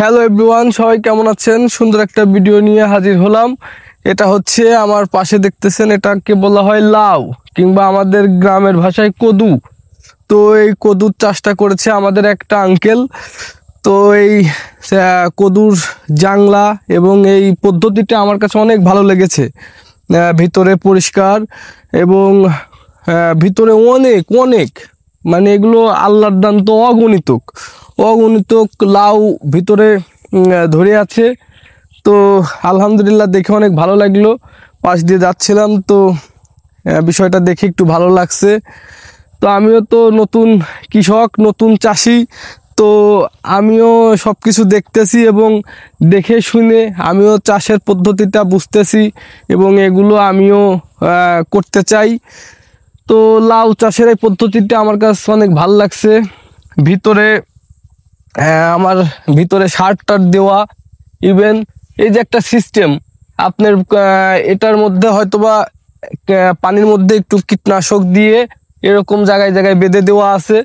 Hello everyone, সবাই কেমন আছেন? সুন্দর একটা ভিডিও নিয়ে হাজির হলাম। এটা হচ্ছে আমার পাশে দেখতেছেন, এটাকে বলা হয় লাউ কিংবা আমাদের গ্রামের ভাষায় কদু। তো এই কদুর চাষটা করেছে আমাদের একটা আঙ্কেল। তো এই কদুর জাংলা এবং এই পদ্ধতিটা আমার কাছে অনেক ভালো লেগেছে। ভিতরে পরিষ্কার এবং ভিতরে অনেক অনেক মানে এগুলো আল্লাহর দান, তো অগণিত লাউ ভিতরে ধরে আছে। তো আলহামদুলিল্লাহ, দেখে অনেক ভালো লাগলো। পাশ দিয়ে যাচ্ছিলাম তো বিষয়টা দেখে একটু ভালো লাগছে। তো আমিও তো নতুন কৃষক, নতুন চাষি, তো আমিও সব কিছু দেখতেছি এবং দেখে শুনে আমিও চাষের পদ্ধতিটা বুঝতেছি এবং এগুলো আমিও করতে চাই। তো লাউ চাষের এই পদ্ধতিটা আমার কাছে অনেক ভালো লাগছে। ভিতরে আমার ভিতরে সার টার দেওয়া, ইভেন এই যে একটা সিস্টেম আপনার, এটার মধ্যে হয়তোবা পানির মধ্যে একটু কীটনাশক দিয়ে এরকম জায়গায় জায়গায় বেঁধে দেওয়া আছে।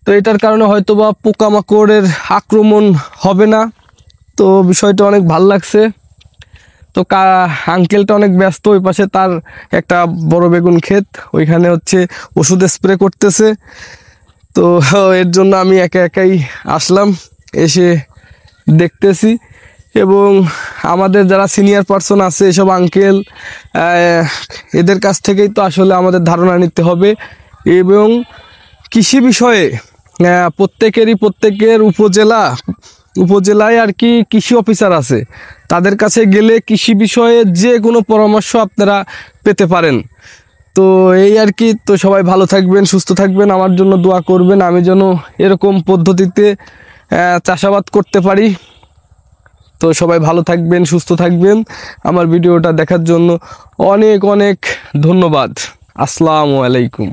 তো এটার কারণে হয়তোবা পোকামাকড়ের আক্রমণ হবে না। তো বিষয়টা অনেক ভালো লাগছে। তো আঙ্কেলটা অনেক ব্যস্ত, ওই পাশে তার একটা বড় বেগুন ক্ষেত, ওইখানে হচ্ছে ওষুধ স্প্রে করতেছে। তো এর জন্য আমি একা একাই আসলাম, এসে দেখতেছি। এবং আমাদের যারা সিনিয়র পার্সন আছে, এসব আঙ্কেল, এদের কাছ থেকেই তো আসলে আমাদের ধারণা নিতে হবে। এবং কৃষি বিষয়ে প্রত্যেকের উপজেলায় আর কি কৃষি অফিসার আছে, তাদের কাছে গেলে কৃষি বিষয়ে যে কোনো পরামর্শ আপনারা পেতে পারেন। তো এই আর কি। তো সবাই ভালো থাকবেন, সুস্থ থাকবেন, আমার জন্য দোয়া করবেন, আমি যেন এরকম পদ্ধতিতে চাষাবাদ করতে পারি। তো সবাই ভালো থাকবেন, সুস্থ থাকবেন। আমার ভিডিওটা দেখার জন্য অনেক অনেক ধন্যবাদ। আসসালামু আলাইকুম।